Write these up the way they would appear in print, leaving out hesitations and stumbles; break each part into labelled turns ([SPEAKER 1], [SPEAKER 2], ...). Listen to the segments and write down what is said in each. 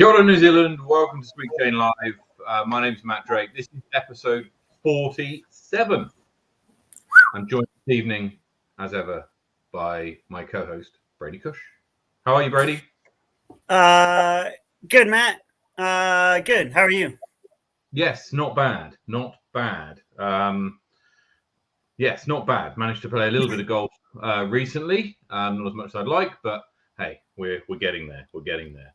[SPEAKER 1] Kia ora, New Zealand. Welcome to Speak Chain Live. My name's Matt Drake. This is episode 47. I'm joined this evening, as ever, by my co-host, Brady Kuech. How are you, Brady?
[SPEAKER 2] Good, Matt. Good. How are you?
[SPEAKER 1] Yes, not bad. Not bad. Yes, not bad. Managed to play a little bit of golf recently. Not as much as I'd like, but hey, we're getting there. We're getting there.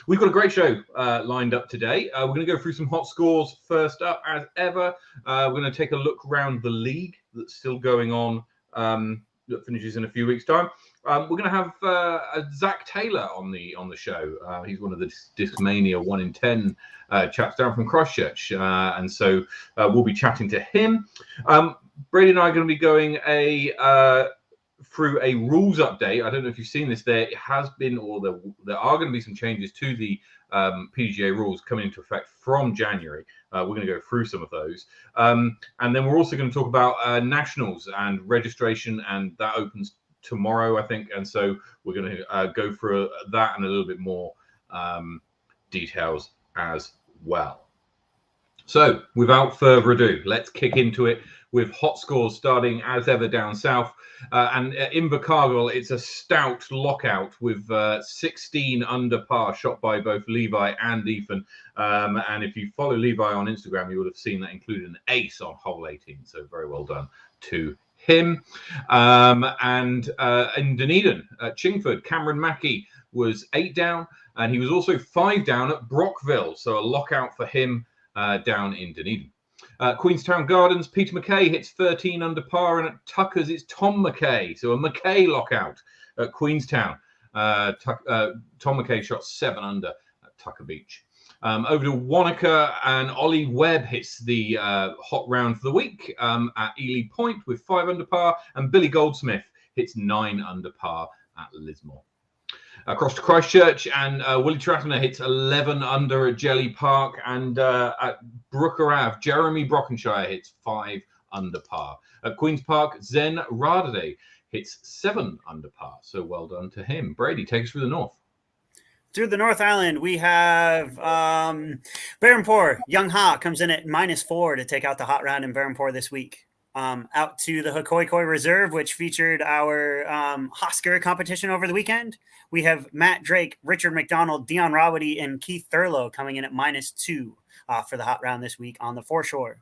[SPEAKER 1] We've got a great show lined up today. We're going to go through some hot scores first up, as ever. We're going to take a look around the league that's still going on, that finishes in a few weeks' time. We're going to have Zach Taylor on the show. He's one of the Discmania 1 in 10 chaps down from Christchurch, and so we'll be chatting to him. Brady and I are going to be going through a rules update. I don't know if you've seen this. There has been, or there are going to be some changes to the PGA rules coming into effect from January. We're going to go through some of those. And then we're also going to talk about nationals and registration, and that opens tomorrow, I think. And so we're going to go through that and a little bit more details as well. So without further ado, let's kick into it with hot scores starting as ever down south. And in Invercargill, it's a stout lockout with 16 under par shot by both Levi and Ethan. And if you follow Levi on Instagram, you would have seen that included an ace on hole 18. So very well done to him. And in Dunedin, Chingford, Cameron Mackey was 8 down, and he was also 5 down at Brockville. So a lockout for him down in Dunedin. Queenstown Gardens, Peter McKay hits 13 under par, and at Tucker's it's Tom McKay. So a McKay lockout at Queenstown. Tom McKay shot 7 under at Tucker Beach. Over to Wanaka, and Ollie Webb hits the hot round for the week at Ely Point with 5 under par, and Billy Goldsmith hits 9 under par at Lismore. Across to Christchurch, and Willie Trattener hits 11 under at Jelly Park, and at Brooker Ave, Jeremy Brockenshire hits 5 under par. At Queen's Park, Zen Radade hits 7 under par. So well done to him. Brady, take us through the north.
[SPEAKER 2] Through the North Island, we have Berhampore. Young Ha comes in at -4 to take out the hot round in Berhampore this week. Out to the Hikoikoi Reserve, which featured our Hosker competition over the weekend. We have Matt Drake, Richard McDonald, Dion Rawady, and Keith Thurlow coming in at -2 for the hot round this week on the foreshore.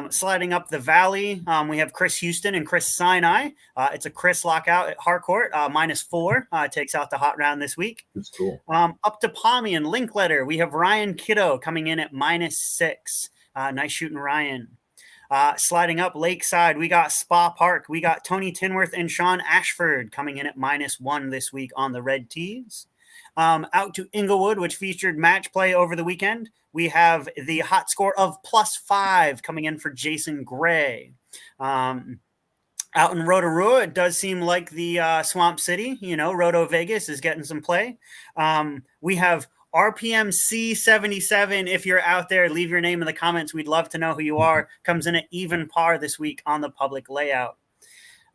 [SPEAKER 2] Sliding up the valley, we have Chris Houston and Chris Sinai. It's a Chris lockout at Harcourt, -4, takes out the hot round this week.
[SPEAKER 1] That's cool.
[SPEAKER 2] Up to Palmy and Linkletter, we have Ryan Kiddo coming in at -6. Nice shooting, Ryan. Sliding up Lakeside, we got Spa Park. We got Tony Tinworth and Sean Ashford coming in at -1 this week on the red tees. Out to Inglewood, which featured match play over the weekend. We have the hot score of +5 coming in for Jason Gray. Out in Rotorua, it does seem like the Swamp City, Roto Vegas is getting some play. We have RPM C77. If you're out there, leave your name in the comments. We'd love to know who you are. Comes in at even par this week on the public layout.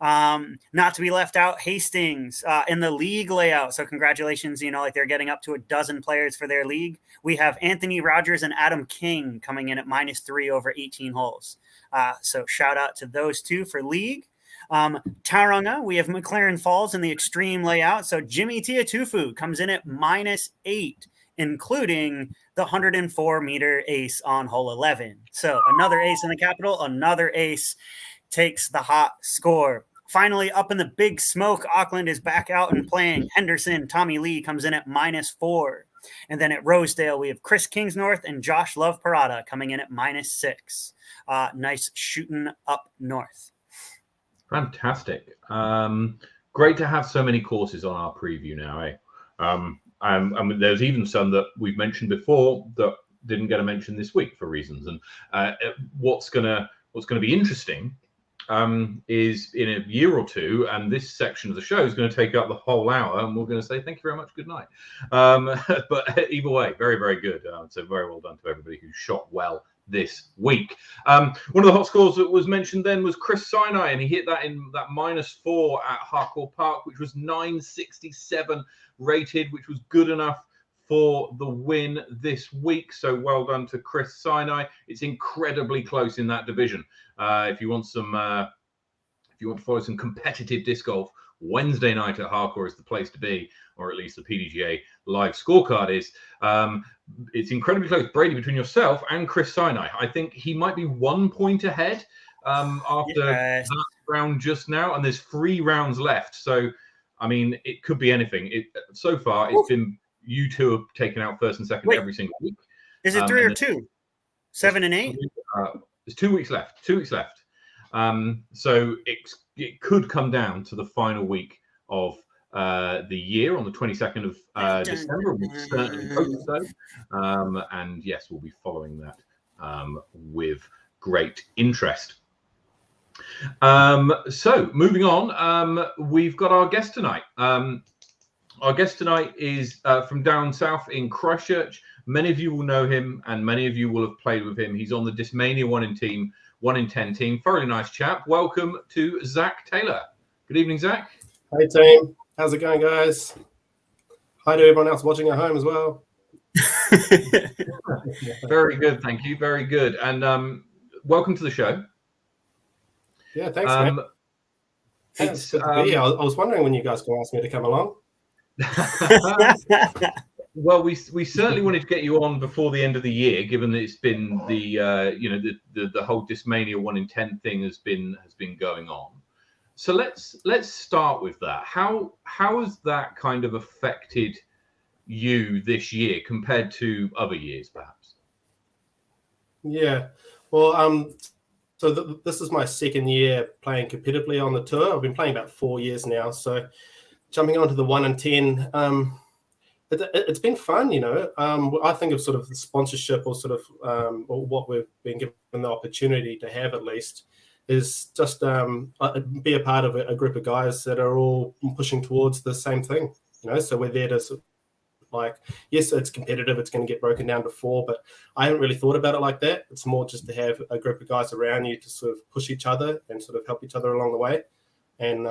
[SPEAKER 2] Not to be left out, Hastings in the league layout. So congratulations, like they're getting up to a dozen players for their league. We have Anthony Rogers and Adam King coming in at -3 over 18 holes. So shout out to those two for league. Tauranga, we have McLaren Falls in the extreme layout. So Jimmy Tiatufu comes in at -8. Including the 104-meter ace on hole 11. So another ace in the capital, another ace takes the hot score. Finally, up in the Big Smoke, Auckland is back out and playing. Henderson, Tommy Lee comes in at -4. And then at Rosedale, we have Chris Kingsnorth and Josh Love Parada coming in at -6. Nice shooting up north.
[SPEAKER 1] Fantastic. Great to have so many courses on our preview now, eh? I mean, there's even some that we've mentioned before that didn't get a mention this week for reasons. And what's gonna be interesting is in a year or two, and this section of the show is going to take up the whole hour, and we're going to say thank you very much, good night. But either way, very, very good. So very well done to everybody who shot well this week. One of the hot scores that was mentioned then was Chris Sinai, and he hit that in that -4 at Harcourt Park, which was 967 rated, which was good enough for the win this week. So well done to Chris Sinai. It's incredibly close in that division. If you want to follow some competitive disc golf, Wednesday night at Hardcore is the place to be, or at least the PDGA live scorecard is. It's incredibly close, Brady, between yourself and Chris Sinai. I think he might be 1 point ahead after that round just now, and there's 3 rounds left. So, I mean, it could be anything. So far, it's been you two have taken out first and second every single week.
[SPEAKER 2] Is it 3 or 2? 7 and 8?
[SPEAKER 1] There's 2 weeks left. 2 weeks left. So it could come down to the final week of the year on the 22nd of December. We certainly hope so. And yes, we'll be following that with great interest. So moving on, we've got our guest tonight. Our guest tonight is from down south in Christchurch. Many of you will know him, and many of you will have played with him. He's on the Discmania 1 in 10 team. Thoroughly nice chap. Welcome to Zach Taylor. Good evening, Zach.
[SPEAKER 3] Hey team, how's it going, guys? Hi to everyone else watching at home as well.
[SPEAKER 1] Very good, thank you. Very good, and welcome to the show.
[SPEAKER 3] Yeah, thanks, man. It's good to be here. I was wondering when you guys can ask me to come along.
[SPEAKER 1] Well, we certainly wanted to get you on before the end of the year, given that it's been the whole Discmania 1 in 10 thing has been going on. So let's start with that. How has that kind of affected you this year compared to other years, perhaps?
[SPEAKER 3] Yeah, well, so this is my second year playing competitively on the tour. I've been playing about 4 years now. So jumping onto the 1 in 10. It's been fun, you know. I think of sort of the sponsorship or sort of or what we've been given the opportunity to have at least is just be a part of a group of guys that are all pushing towards the same thing, you know. So we're there to yes, it's competitive, it's going to get broken down to 4, but I haven't really thought about it like that. It's more just to have a group of guys around you to sort of push each other and sort of help each other along the way. And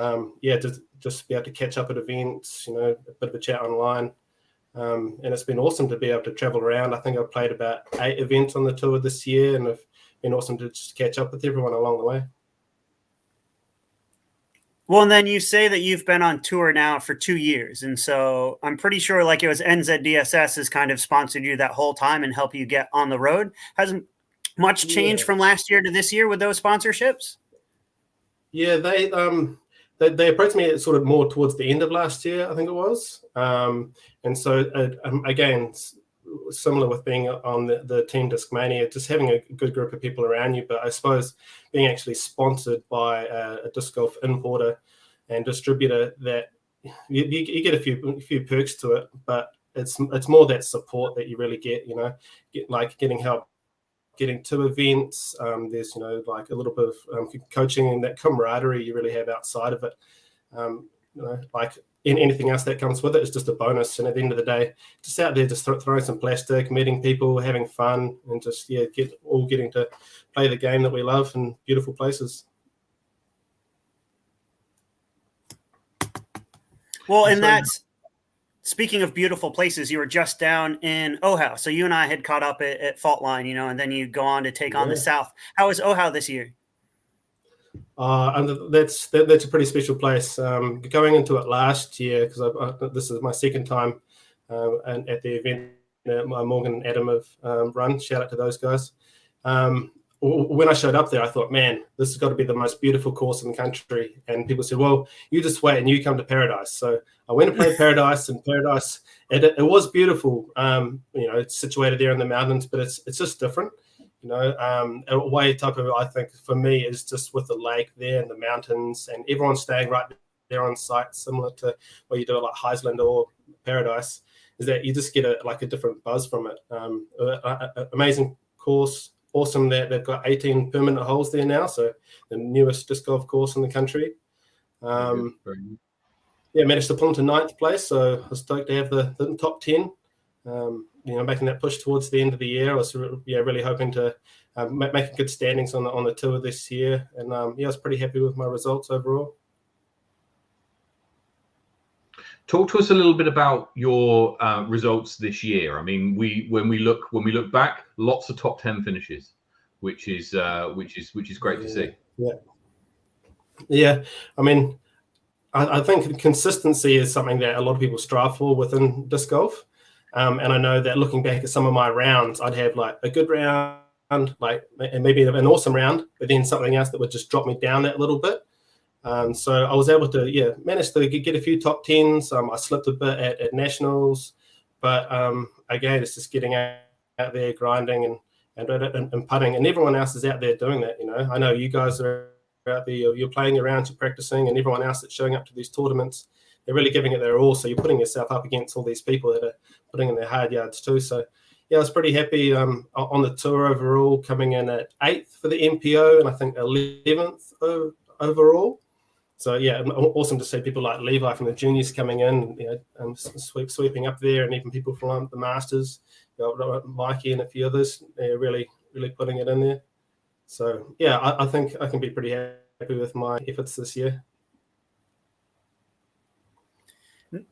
[SPEAKER 3] just be able to catch up at events, you know, a bit of a chat online. And it's been awesome to be able to travel around. I think I've played about 8 events on the tour this year, and it's been awesome to just catch up with everyone along the way.
[SPEAKER 2] Well, and then you say that you've been on tour now for 2 years. And so I'm pretty sure like it was NZDSS has kind of sponsored you that whole time and helped you get on the road. Hasn't much changed from last year to this year with those sponsorships? Yeah,
[SPEAKER 3] they approached me sort of more towards the end of last year, I think it was. And so, again, similar with being on the team Discmania, just having a good group of people around you. But I suppose being actually sponsored by a disc golf importer and distributor, that you get a few perks to it, but it's more that support that you really get, you know, like getting help getting to events. There's, you know, like a little bit of coaching and that camaraderie you really have outside of it. You know, like anything else that comes with it is just a bonus. And at the end of the day, just out there, just throwing some plastic, meeting people, having fun, and just getting to play the game that we love in beautiful places.
[SPEAKER 2] Well, and that's speaking of beautiful places, you were just down in Oahu. So you and I had caught up at Fault Line, you know, and then you go on to take on the South. How is Oahu this year?
[SPEAKER 3] And that's a pretty special place. Going into it last year, because this is my second time and at the event, Morgan and Adam have run. Shout out to those guys. When I showed up there, I thought, man, this has got to be the most beautiful course in the country. And people said, well, you just wait and you come to Paradise. So I went and played Paradise, and Paradise, it was beautiful. You know, it's situated there in the mountains, but it's just different. You know, a way type of, I think for me, is just with the lake there and the mountains and everyone staying right there on site, similar to where you do it like Heisland or Paradise, is that you just get a different buzz from it. Amazing course. Awesome that they've got 18 permanent holes there now, so the newest disc golf course in the country. Managed to pull into 9th place, so I was stoked to have the top 10. You know, making that push towards the end of the year. I was really hoping to make good standings on the tour this year, and I was pretty happy with my results overall.
[SPEAKER 1] Talk to us a little bit about your results this year. I mean, when we look back, lots of top 10 finishes, which is great to see.
[SPEAKER 3] Yeah. I mean, I think consistency is something that a lot of people strive for within disc golf. And I know that looking back at some of my rounds, I'd have like a good round, like and maybe an awesome round, but then something else that would just drop me down that little bit. So I was able to, manage to get a few top 10s. I slipped a bit at nationals, but again, it's just getting out there, grinding and putting, and everyone else is out there doing that. I know you guys are out there, you're playing around, you're practicing, and everyone else that's showing up to these tournaments, they're really giving it their all. So you're putting yourself up against all these people that are putting in their hard yards too. So I was pretty happy on the tour overall, coming in at 8th for the MPO and I think 11th overall. So awesome to see people like Levi from the juniors coming in, sweeping up there, and even people from the Masters, Mikey and a few others, really putting it in there. So I think I can be pretty happy with my efforts this year.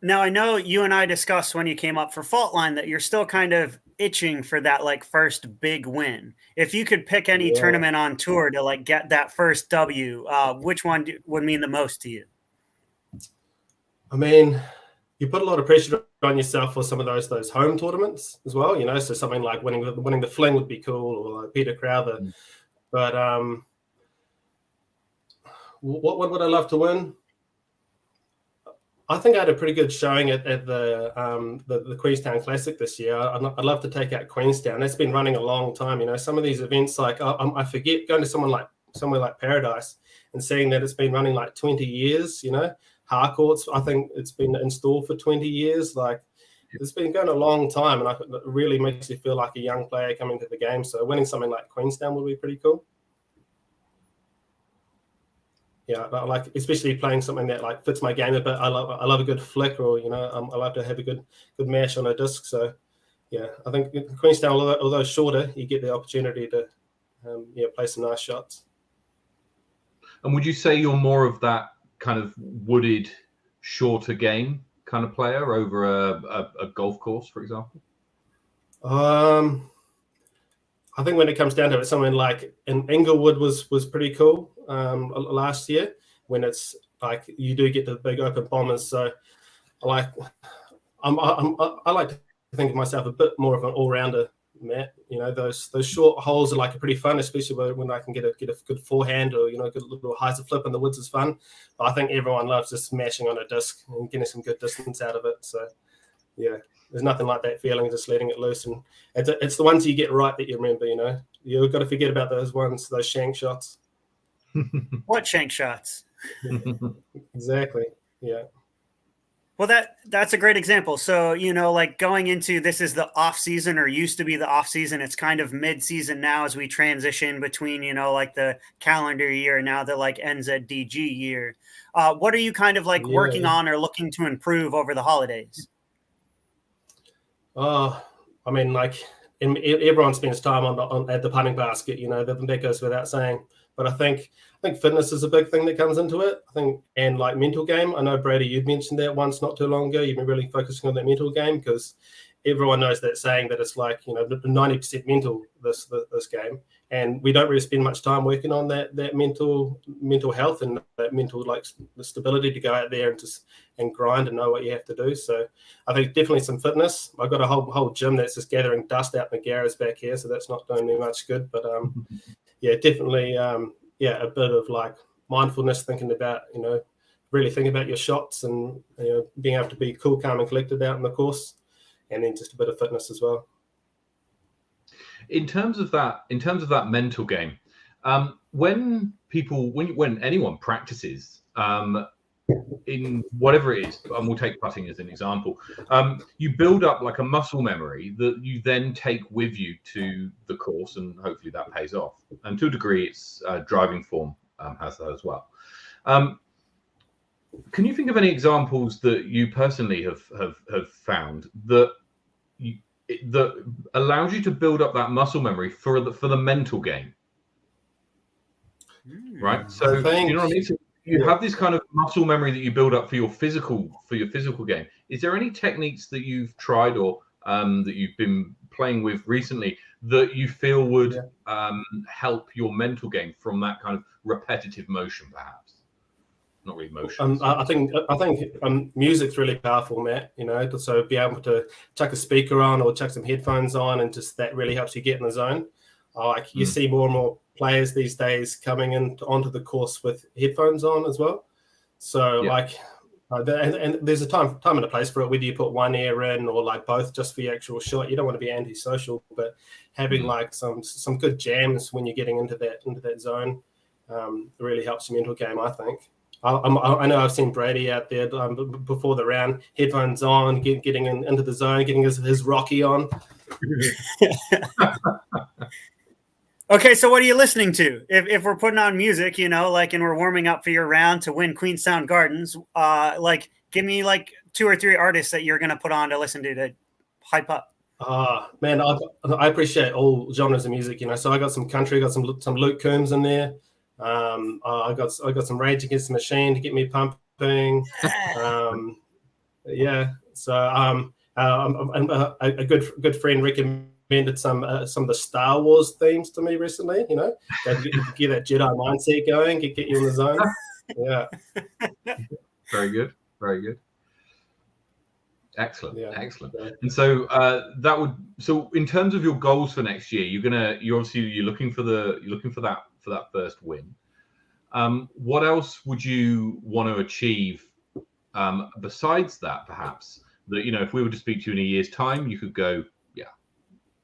[SPEAKER 2] Now, I know you and I discussed when you came up for Fault Line that you're still kind of itching for that like first big win. If you could pick any tournament on tour to like get that first W, which one would mean the most to you?
[SPEAKER 3] I mean, you put a lot of pressure on yourself for some of those home tournaments as well. So something like winning the Fling would be cool, or like Peter Crowther. But what would I love to win? I think I had a pretty good showing at the Queenstown Classic this year. I'd love to take out Queenstown. That's been running a long time. Some of these events, like I forget going to somewhere like Paradise and seeing that it's been running like 20 years. Harcourt's, I think it's been installed for 20 years. Like it's been going a long time, and it really makes you feel like a young player coming to the game. So winning something like Queenstown would be pretty cool. Yeah, I like, especially playing something that like fits my game a bit. I love a good flick, or I love to have a good mash on a disc. So I think Queenstown, although shorter, you get the opportunity to play some nice shots.
[SPEAKER 1] And would you say you're more of that kind of wooded, shorter game kind of player over a golf course, for example?
[SPEAKER 3] I think when it comes down to it, something like in Inglewood was pretty cool last year, when it's like you do get the big open bombers. So I like to think of myself a bit more of an all-rounder, Matt. Those short holes are like pretty fun, especially when I can get a good forehand, or good little hyzer flip in the woods is fun. But I think everyone loves just smashing on a disc and getting some good distance out of it. So there's nothing like that feeling, just letting it loose. And it's the ones you get right that you remember, You've got to forget about those ones, those shank shots.
[SPEAKER 2] What shank shots?
[SPEAKER 3] Exactly, yeah.
[SPEAKER 2] Well, that's a great example. So, like going into, this is the off season, or used to be the off season. It's kind of mid season now as we transition between, like the calendar year, now the like NZDG year. What are you kind of like working on or looking to improve over the holidays?
[SPEAKER 3] I mean, like everyone spends time at the putting basket, that goes without saying. But I think fitness is a big thing that comes into it. I think, and like mental game. I know, Brady, you'd mentioned that once not too long ago. You've been really focusing on that mental game, because everyone knows that saying that it's like 90% mental this game, and we don't really spend much time working on that mental health and that mental like the stability to go out there and grind and know what you have to do. So I think definitely some fitness. I've got a whole gym that's just gathering dust out in the garage back here, so that's not doing me much good. But definitely a bit of like mindfulness, thinking about really thinking about your shots, and being able to be cool, calm, and collected out in the course. And then just a bit of fitness as well.
[SPEAKER 1] In terms of that mental game, when anyone practices in whatever it is, and we'll take putting as an example, you build up like a muscle memory that you then take with you to the course, and hopefully that pays off. And to a degree, it's driving form has that as well. Can you think of any examples that you personally have found that allows you to build up that muscle memory for the mental game? Right. So you know what I mean? So you have this kind of muscle memory that you build up for your physical game. Is there any techniques that you've tried or that you've been playing with recently that you feel would help your mental game from that kind of repetitive motion, perhaps? Not really motion.
[SPEAKER 3] I think music's really powerful, Matt. So be able to chuck a speaker on or chuck some headphones on, and just that really helps you get in the zone. Like you see more and more players these days coming onto the course with headphones on as well. So and there's a time and a place for it, whether you put one ear in or like both, just for the actual shot. You don't want to be antisocial, but having like some good jams when you're getting into that zone really helps your mental game, I think. I know I've seen Brady out there before the round, headphones on, getting into the zone, getting his Rocky on.
[SPEAKER 2] Okay, so what are you listening to? If we're putting on music, and we're warming up for your round to win Queenstown Gardens, give me like 2 or 3 artists that you're going to put on to listen to hype up.
[SPEAKER 3] Man, I appreciate all genres of music, So I got some country, got some Luke Combs in there. I got some Rage Against the Machine to get me pumping. So a good friend recommended some of the Star Wars themes to me recently. Get that Jedi mindset going, get you in the zone. Yeah.
[SPEAKER 1] Very good. Very good. Excellent.
[SPEAKER 3] Yeah.
[SPEAKER 1] Excellent. And so so in terms of your goals for next year, you're looking for that first win. What else would you want to achieve besides that, perhaps? That if we were to speak to you in a year's time, you could go,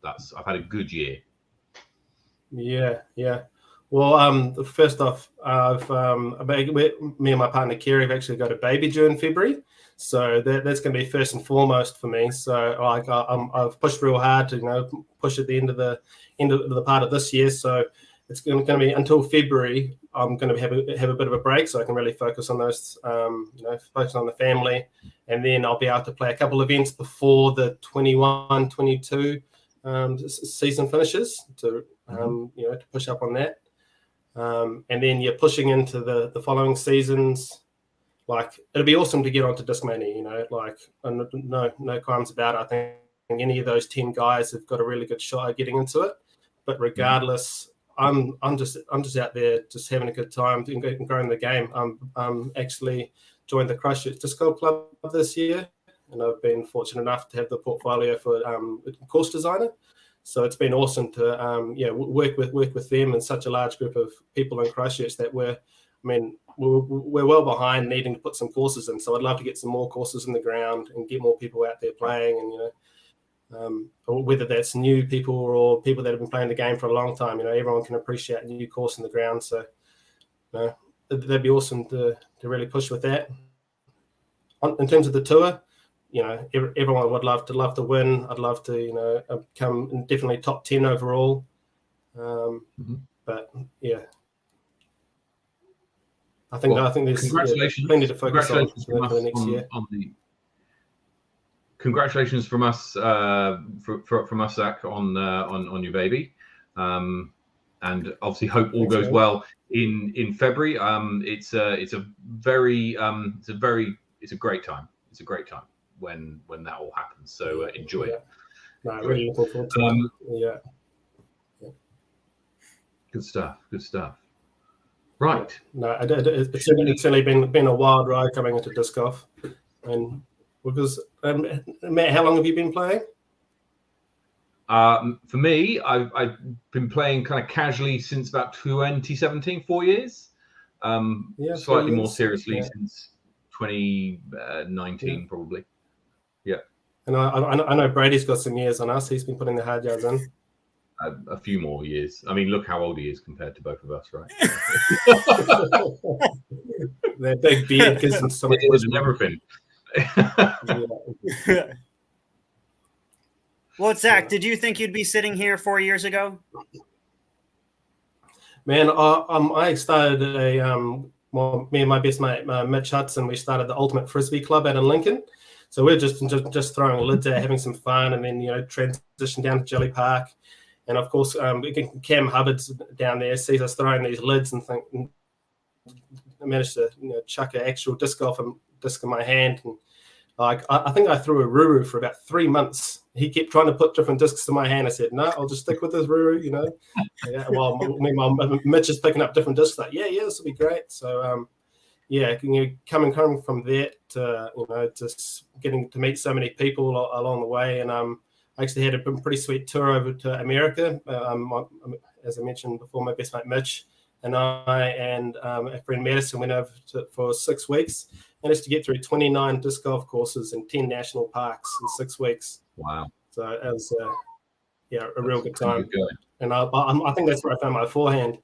[SPEAKER 1] I've had a good year.
[SPEAKER 3] Yeah. Well, first off, me and my partner Kerry have actually got a baby due in February, so that's going to be first and foremost for me. So I've pushed real hard to push at the end of the part of this year. So it's going to be until February. I'm going to have a bit of a break, so I can really focus on those, focus on the family, and then I'll be able to play a couple of events before the 21-22 season finishes to push up on that. And then you're pushing into the following seasons. Like, it'll be awesome to get onto Discmania, no qualms about it. I think any of those 10 guys have got a really good shot at getting into it. But regardless, I'm just out there just having a good time and growing the game. I'm actually joined the Christchurch Disc Golf Club this year, and I've been fortunate enough to have the portfolio for a course designer. So it's been awesome to work with them and such a large group of people in Christchurch that we're well behind needing to put some courses in. So I'd love to get some more courses in the ground and get more people out there playing, and whether that's new people or people that have been playing the game for a long time, everyone can appreciate a new course in the ground. So that'd be awesome to really push with that. In terms of the tour, everyone would love to win. I'd love to, come definitely top 10 overall. But yeah, I think there's plenty to focus on for the next year.
[SPEAKER 1] Congratulations from us, from us, Zach, on your baby, and obviously hope all goes well in February. It's a great time. It's a great time when that all happens. So enjoy it.
[SPEAKER 3] No, really looking forward to it. Yeah.
[SPEAKER 1] Good stuff. Right.
[SPEAKER 3] No, it's certainly been a wild ride coming into disc golf, and because Matt, how long have you been playing?
[SPEAKER 1] For me, I've been playing kind of casually since about 2017, 4 years. Slightly more seriously since 2019, probably. Yeah. And
[SPEAKER 3] I know Brady's got some years on us. He's been putting the hard yards in.
[SPEAKER 1] A few more years. I mean, look how old he is compared to both of us, right?
[SPEAKER 3] That big beard gives him so much wisdom.
[SPEAKER 1] Never been.
[SPEAKER 2] Well, Zach, did you think you'd be sitting here 4 years ago?
[SPEAKER 3] Man, I started me and my best mate Mitch Hudson. We started the Ultimate Frisbee Club out in Lincoln. So we're just throwing lids out, having some fun, and then transition down to Jelly Park. And of course, Cam Hubbard's down there, sees us throwing these lids and managed to chuck an actual disc in my hand. And I think I threw a Ruru for about 3 months. He kept trying to put different discs in my hand. I said, no, I'll just stick with this Ruru, Yeah, while Mitch is picking up different discs, like, yeah, this will be great. So, coming from that, just getting to meet so many people along the way. And I actually had a pretty sweet tour over to America. As I mentioned before, my best mate Mitch and I and a friend Madison went over for 6 weeks. Managed to get through 29 disc golf courses and 10 national parks in 6 weeks.
[SPEAKER 1] Wow.
[SPEAKER 3] So it was, a real good time.
[SPEAKER 1] Good.
[SPEAKER 3] And I think that's where I found my forehand.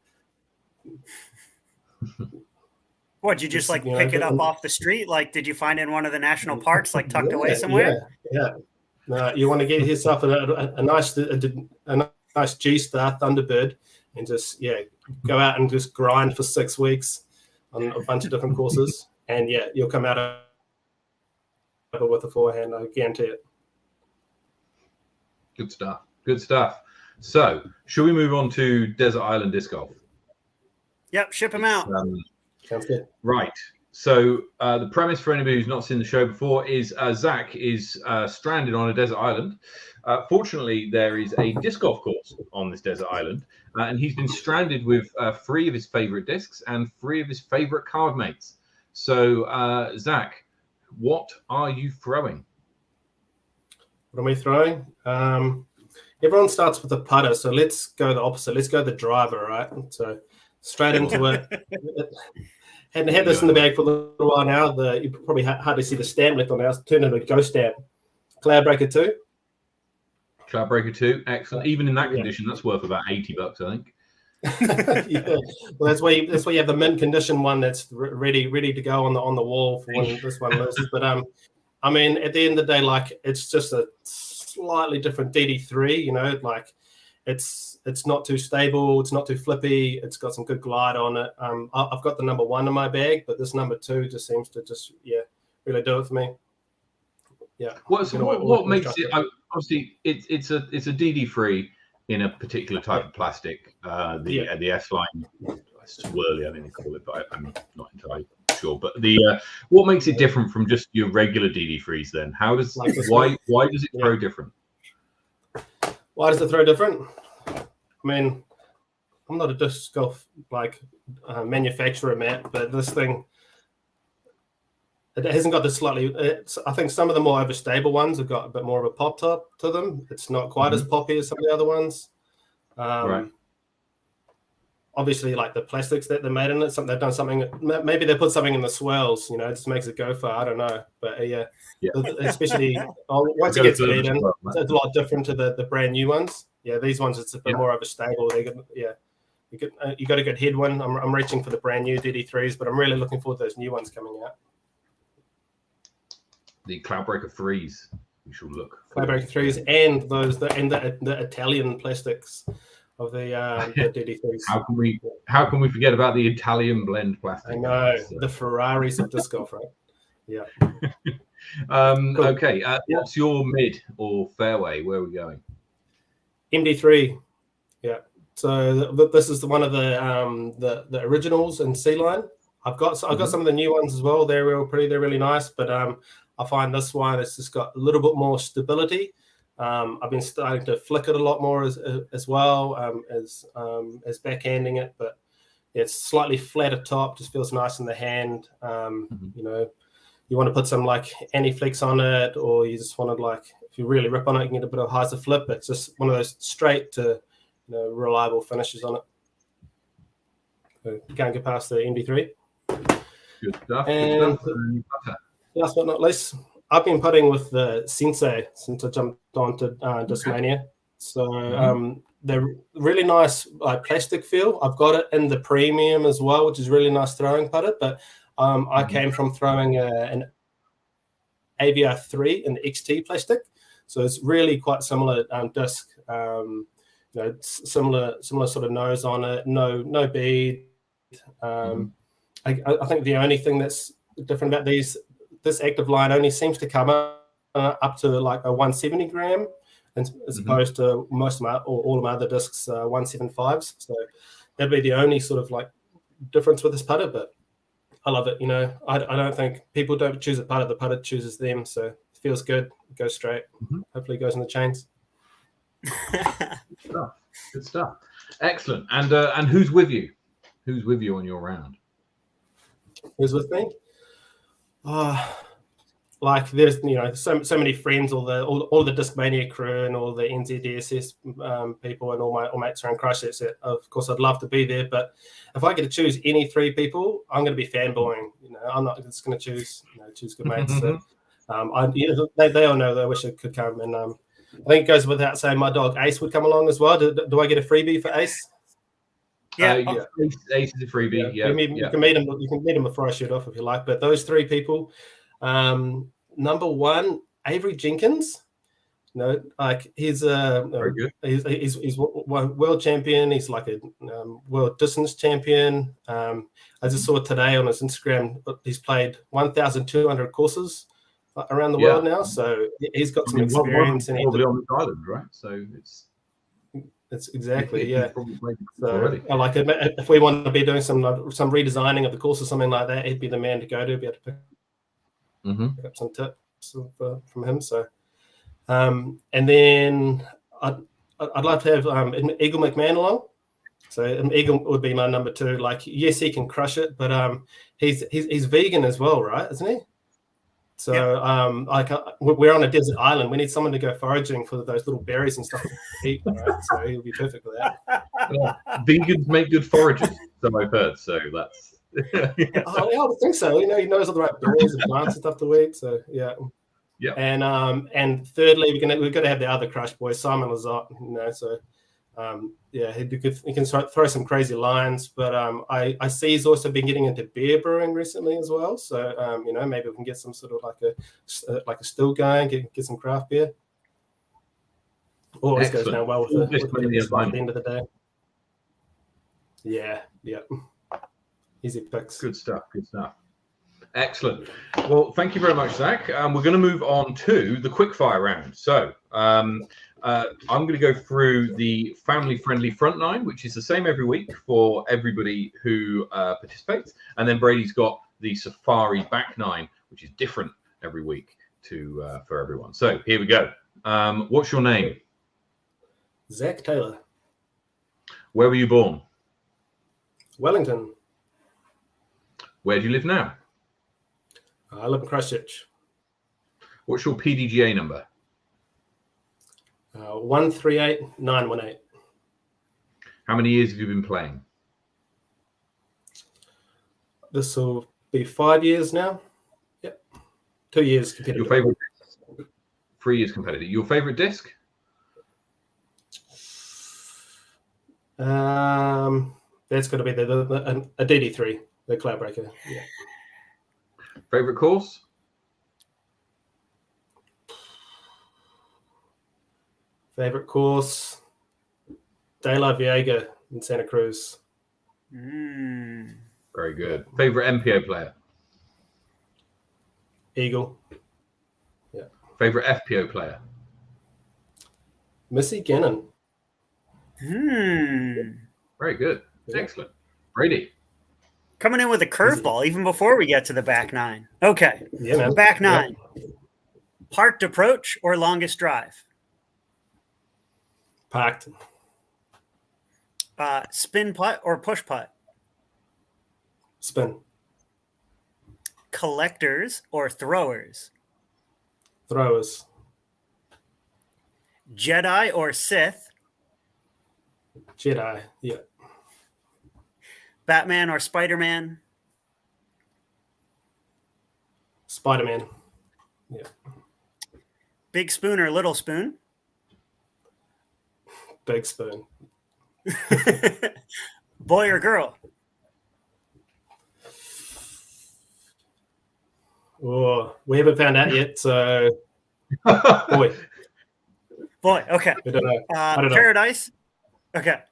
[SPEAKER 2] What, did you just pick it up off the street? Like, did you find it in one of the national parks, like tucked away somewhere?
[SPEAKER 3] Yeah. No, you want to get yourself a nice G-Star Thunderbird and just, go out and just grind for 6 weeks on a bunch of different courses. And you'll come out of it with a forehand, I guarantee it.
[SPEAKER 1] Good stuff. So, should we move on to Desert Island Disc Golf?
[SPEAKER 2] Yep, ship them out.
[SPEAKER 3] Sounds good.
[SPEAKER 1] Right. So, the premise for anybody who's not seen the show before is Zach is stranded on a desert island. Fortunately, there is a disc golf course on this desert island, and he's been stranded with 3 of his favorite discs and 3 of his favorite card mates. So, Zach, what are you throwing?
[SPEAKER 3] What am I throwing? Everyone starts with a putter, so let's go the opposite. Let's go the driver, right? So straight into it. Hadn't had this in the bag for a little while now. You probably hardly see the stamp left on there. Turned into a ghost stamp. Cloudbreaker 2.
[SPEAKER 1] Cloudbreaker 2, excellent. Even in that condition, that's worth about $80, I think.
[SPEAKER 3] Well, that's why you have the mint condition one that's ready to go on the wall for when this one loses. But I mean, at the end of the day, like, it's just a slightly different DD3. Like it's not too stable, it's not too flippy, it's got some good glide on it. I've got the number 1 in my bag, but this number 2 just seems to really do it for me. Yeah.
[SPEAKER 1] What makes it? Obviously, it's a DD3 in a particular type of plastic. The S line swirly, I think they call it, but I'm not entirely sure. But what makes it different from just your regular DD3s? Then why does it throw different?
[SPEAKER 3] Why does it throw different? I mean, I'm not a disc golf manufacturer, Matt, but this thing, it hasn't got the slightly. I think some of the more overstable ones have got a bit more of a pop top to them. It's not quite as poppy as some of the other ones. Right. Obviously, like the plastics that they're made in it, they've done something. Maybe they put something in the swirls, it just makes it go far. I don't know, but especially once it gets beaten, it's a lot different to the brand new ones. Yeah, these ones it's a bit more overstable. You got a good head one. I'm reaching for the brand new DD3s, but I'm really looking forward to those new ones coming out.
[SPEAKER 1] The Cloudbreaker 3s. We should look.
[SPEAKER 3] Cloudbreaker 3s and the Italian plastics of the DD3s.
[SPEAKER 1] How can we forget about the Italian blend plastic?
[SPEAKER 3] I know, the Ferraris of disc golf, right? Yeah.
[SPEAKER 1] Cool. Okay. What's your mid or fairway? Where are we going?
[SPEAKER 3] MD3. Yeah. So this is one of the originals in C line. I've got some of the new ones as well. They're real pretty. They're really nice. But I find this one it's just got a little bit more stability. I've been starting to flick it a lot more as well as backhanding it, but it's slightly flatter top, just feels nice in the hand. You want to put some anti-flex on it, or you just want to if you really rip on it, you can get a bit of hyzer flip. It's just one of those straight to reliable finishes on it. So you can't get past the MD3.
[SPEAKER 1] Good stuff.
[SPEAKER 3] And last but not least, I've been putting with the Sensei since I jumped onto Discmania. So they're really nice plastic feel. I've got it in the premium as well, which is really nice throwing putter. But I came from throwing an AVR 3 in the XT plastic. So it's really quite similar disc. Similar sort of nose on it. No bead. I think the only thing that's different about this active line only seems to come up to a 170 gram, as opposed to all of my other discs 175s. So that'd be the only sort of difference with this putter. But I love it. You know, I don't think people don't choose a putter; the putter chooses them. So it feels good. It goes straight.
[SPEAKER 1] Mhm.
[SPEAKER 3] Hopefully, it goes in the chains.
[SPEAKER 1] Good stuff. Excellent. And who's with you? Who's with you on your round?
[SPEAKER 3] Who's with me? Like there's so many friends, all the Discmania crew and all the NZDSS people and all my mates around Christchurch. Of course, I'd love to be there, but if I get to choose any 3 people, I'm going to be fanboying. I'm not just going to choose good mates. So they all know that I wish I could come, and I think it goes without saying my dog Ace would come along as well. Do I get a freebie for Ace?
[SPEAKER 1] Yeah. Ace is a freebie. Yeah,
[SPEAKER 3] you can meet him. You can meet him before I shoot off if you like. But those 3 people. Number 1, Avery Jenkins. He's
[SPEAKER 1] very good.
[SPEAKER 3] He's world champion. He's like a world distance champion. I just saw today on his Instagram he's played 1,200 courses around the world now. So he's got some experience.
[SPEAKER 1] And probably on this island, right? So
[SPEAKER 3] it's exactly
[SPEAKER 1] already.
[SPEAKER 3] I like it. If we want to be doing some redesigning of the course or something like that, he'd be the man to go to, be able to pick up some tips from him. So, and then I'd love to have Eagle McMahon along. So Eagle would be my number 2. Like, yes, he can crush it, but he's vegan as well, right? Isn't he? So we're on a desert island. We need someone to go foraging for those little berries and stuff to eat, right? So he'll be perfect for that.
[SPEAKER 1] Vegans make good foragers, so I've heard. So that's.
[SPEAKER 3] I would think so. He knows all the right berries and plants and stuff to eat. So yeah. And thirdly, we've got to have the other crush boy, Simon Lazat. So he'd be good. He can throw some crazy lines, but I see he's also been getting into beer brewing recently as well. So maybe we can get some sort of like a still going, get some craft beer. Always goes down well with the at the end of the day. Yeah. Easy picks.
[SPEAKER 1] Good stuff. Excellent. Well, thank you very much, Zach. We're going to move on to the quickfire round. So I'm going to go through the family-friendly front 9, which is the same every week for everybody who participates. And then Brady's got the safari back 9, which is different every week for everyone. So here we go. What's your name?
[SPEAKER 3] Zach Taylor.
[SPEAKER 1] Where were you born?
[SPEAKER 3] Wellington.
[SPEAKER 1] Where do you live now?
[SPEAKER 3] I live in Christchurch.
[SPEAKER 1] What's your PDGA number?
[SPEAKER 3] 138918.
[SPEAKER 1] How many years have you been playing?
[SPEAKER 3] This will be 5 years now. Yep. 2 years competitive.
[SPEAKER 1] Your favorite? 3 years competitive. Your favorite disc?
[SPEAKER 3] That's going to be a DD3, the Cloudbreaker. Yeah.
[SPEAKER 1] Favorite course?
[SPEAKER 3] Favorite course? De La Viega in Santa Cruz.
[SPEAKER 1] Very good. Favorite MPO player?
[SPEAKER 3] Eagle. Yeah.
[SPEAKER 1] Favorite FPO player?
[SPEAKER 3] Missy Gannon.
[SPEAKER 1] Very good. Excellent. Brady.
[SPEAKER 2] Coming in with a curveball even before we get to the back 9. Okay.
[SPEAKER 3] Yeah, man.
[SPEAKER 2] Back 9. Yeah. Parked approach or longest drive?
[SPEAKER 3] Parked.
[SPEAKER 2] Spin putt or push putt?
[SPEAKER 3] Spin.
[SPEAKER 2] Collectors or throwers?
[SPEAKER 3] Throwers.
[SPEAKER 2] Jedi or Sith?
[SPEAKER 3] Jedi, yeah.
[SPEAKER 2] Batman or Spider-Man?
[SPEAKER 3] Spider-Man, yeah.
[SPEAKER 2] Big spoon or little spoon?
[SPEAKER 3] Big spoon.
[SPEAKER 2] Boy or girl?
[SPEAKER 3] Oh, we haven't found out yet, so boy.
[SPEAKER 2] Boy, okay.
[SPEAKER 3] I don't know. I don't know.
[SPEAKER 2] Paradise? Okay.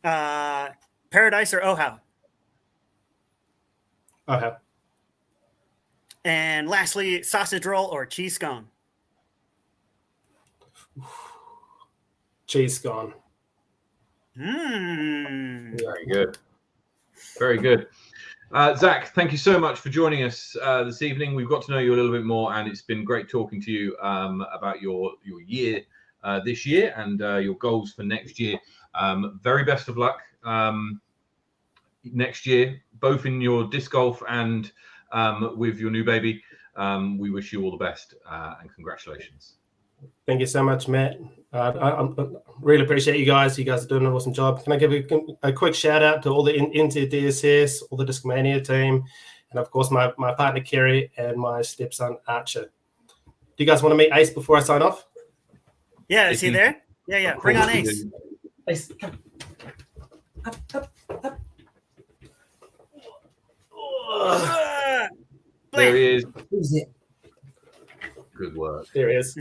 [SPEAKER 2] Paradise or Oha?
[SPEAKER 3] Oha.
[SPEAKER 2] And lastly, sausage roll or cheese scone?
[SPEAKER 3] Cheese scone.
[SPEAKER 1] Very good. Very good. Zach, thank you so much for joining us this evening. We've got to know you a little bit more, and it's been great talking to you about your year this year and your goals for next year. Very best of luck next year, both in your disc golf and with your new baby. We wish you all the best and congratulations.
[SPEAKER 3] Thank you so much, Matt. I really appreciate you guys. You guys are doing an awesome job. Can I give a quick shout out to all the NZ DSS, all the Discmania team, and of course my partner Kerry and my stepson Archer. Do you guys want to meet Ace before I sign off?
[SPEAKER 2] Yeah, is he there? Yeah. Bring on Ace.
[SPEAKER 3] Ace, come. Up.
[SPEAKER 1] There he is.
[SPEAKER 3] Who's it?
[SPEAKER 1] Good work.
[SPEAKER 3] There he is.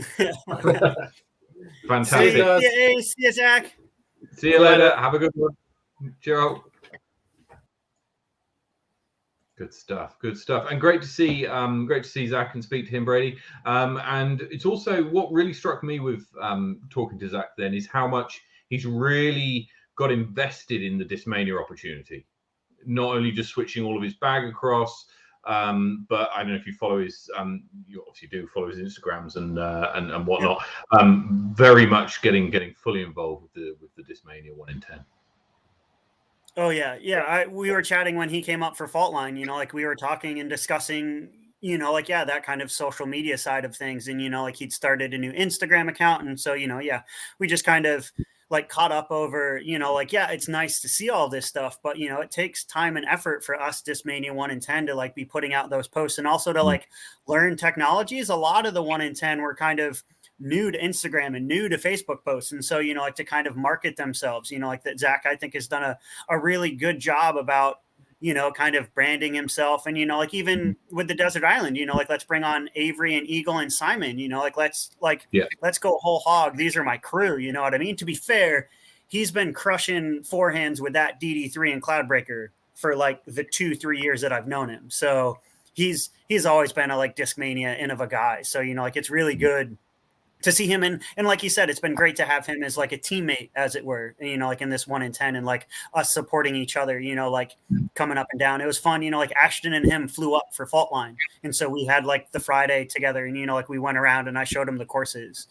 [SPEAKER 1] Fantastic.
[SPEAKER 2] See you, Ace. See you, Zach.
[SPEAKER 1] See you later. Have a good one. Cheerio. Good stuff. And great to see Zach and speak to him, Brady. And it's also what really struck me with talking to Zach then is how much he's really got invested in the Discmania opportunity. Not only just switching all of his bag across, but I don't know if you follow his, you obviously do follow his Instagrams and whatnot. Very much getting fully involved with the Discmania 1 in 10.
[SPEAKER 2] Oh yeah. We were chatting when he came up for Faultline. Like we were talking and discussing, that kind of social media side of things, and he'd started a new Instagram account, and so we just kind of like caught up over, it's nice to see all this stuff, but it takes time and effort for us Discmania 1 in 10 to like be putting out those posts, and also to like learn technologies. A lot of the 1 in 10 were kind of new to Instagram and new to Facebook posts, and so to kind of market themselves, like that Zach I think has done a really good job about kind of branding himself, and like even with the Desert Island, like let's bring on Avery and Eagle and Simon, let's go whole hog. These are my crew. You know what I mean? To be fair, he's been crushing forehands with that DD3 and Cloudbreaker for like the 2-3 years that I've known him. So he's always been a like Discmania in of a guy. So it's really good to see him, and like you said, it's been great to have him as like a teammate, as it were, like in this 1 in 10, and like us supporting each other, like coming up and down. It was fun, like Ashton and him flew up for Faultline, and so we had like the Friday together, and like we went around and I showed him the courses,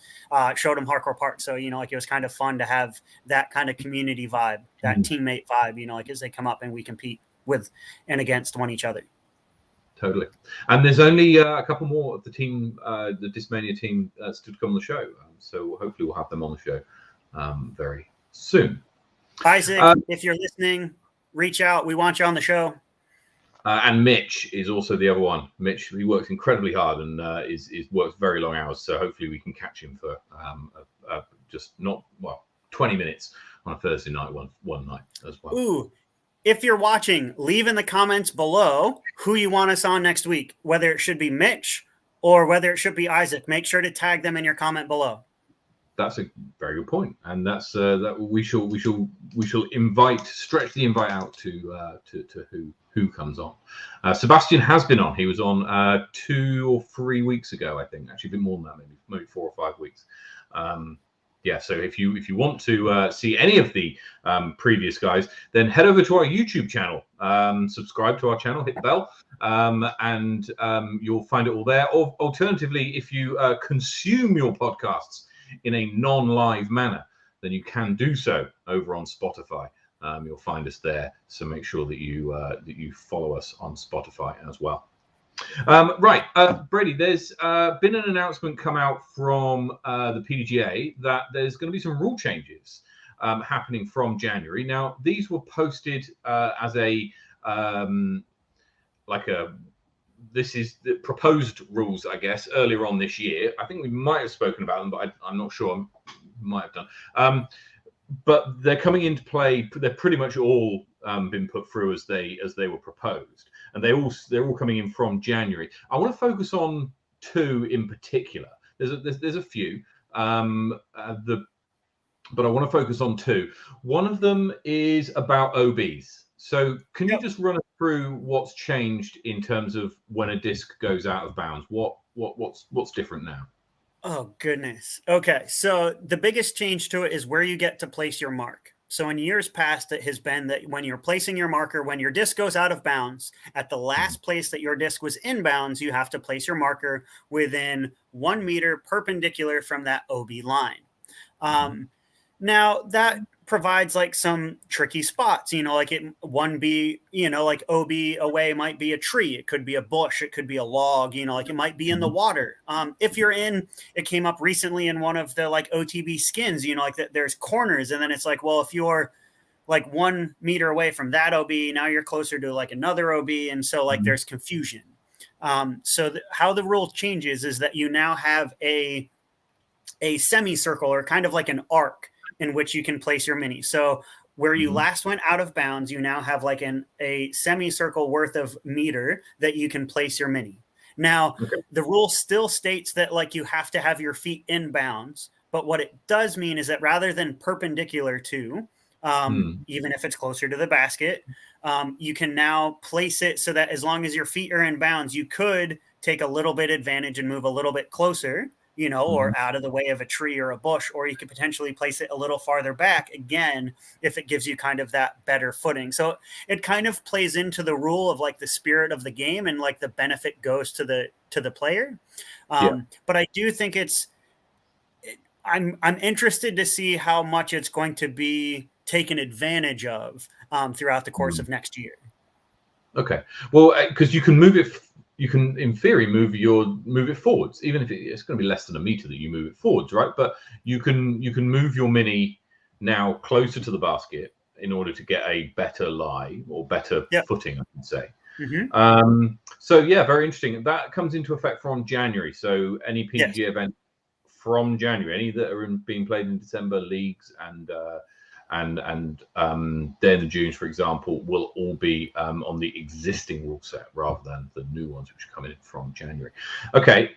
[SPEAKER 2] showed him Hardcore Park. So like it was kind of fun to have that kind of community vibe, that teammate vibe, like as they come up and we compete with and against one each other.
[SPEAKER 1] Totally. And there's only a couple more of the team, the Discmania team, still to come on the show. So hopefully we'll have them on the show very soon.
[SPEAKER 2] Isaac, if you're listening, reach out. We want you on the show.
[SPEAKER 1] And Mitch is also the other one. Mitch, he works incredibly hard and works very long hours. So hopefully we can catch him for just 20 minutes on a Thursday night, one night as well.
[SPEAKER 2] Ooh. If you're watching, leave in the comments below who you want us on next week, whether it should be Mitch or whether it should be Isaac. Make sure to tag them in your comment below.
[SPEAKER 1] That's a very good point, and that's that we shall stretch the invite out to who comes on. Sebastian has been on. He was on 2 or 3 weeks ago, I think. Actually, a bit more than that, maybe 4 or 5 weeks. So if you want to see any of the previous guys, then head over to our YouTube channel, subscribe to our channel, hit the bell, and you'll find it all there. Or alternatively, if you consume your podcasts in a non-live manner, then you can do so over on Spotify. You'll find us there, so make sure that you follow us on Spotify as well. Brady, there's been an announcement come out from the PDGA that there's going to be some rule changes happening from January. Now, these were posted as this is the proposed rules, I guess, earlier on this year. I think we might have spoken about them, but I'm not sure. Might have done. But they're coming into play. They're pretty much all been put through as they were proposed, and they're all coming in from January. I want to focus on 2 in particular. There's a few, but I want to focus on 2. One of them is about OBs. So can you just run us through what's changed in terms of when a disc goes out of bounds? What's different now?
[SPEAKER 2] Oh, goodness. Okay. So the biggest change to it is where you get to place your mark. So in years past, it has been that when you're placing your marker, when your disc goes out of bounds, at the last place that your disc was in bounds, you have to place your marker within 1 meter perpendicular from that OB line. Now that provides like some tricky spots, like it 1B, like OB away might be a tree. It could be a bush. It could be a log, like it might be in the water. If you're in, it came up recently in one of the like OTB skins, like that there's corners. And then it's like, well, if you're like 1 meter away from that OB, now you're closer to like another OB. And so like there's confusion. So how the rule changes is that you now have a semicircle or kind of like an arc in which you can place your mini. So where you last went out of bounds, you now have like a semicircle worth of meter that you can place your mini. Now, the rule still states that like you have to have your feet in bounds, but what it does mean is that rather than perpendicular to, even if it's closer to the basket, you can now place it so that as long as your feet are in bounds, you could take a little bit advantage and move a little bit closer, or out of the way of a tree or a bush, or you could potentially place it a little farther back again, if it gives you kind of that better footing. So it kind of plays into the rule of like the spirit of the game and like the benefit goes to the player. But I do think I'm interested to see how much it's going to be taken advantage of throughout the course of next year.
[SPEAKER 1] Okay. Well, because you can move it. You can, in theory, move it forwards, even if it's going to be less than a meter that you move it forwards, right? But you can move your mini now closer to the basket in order to get a better lie or better footing, I would say. So yeah, very interesting. That comes into effect from January. So any PG event from January, any that are being played in December, leagues and Day of the Dunes, for example, will all be on the existing rule set rather than the new ones which are coming in from January. Okay,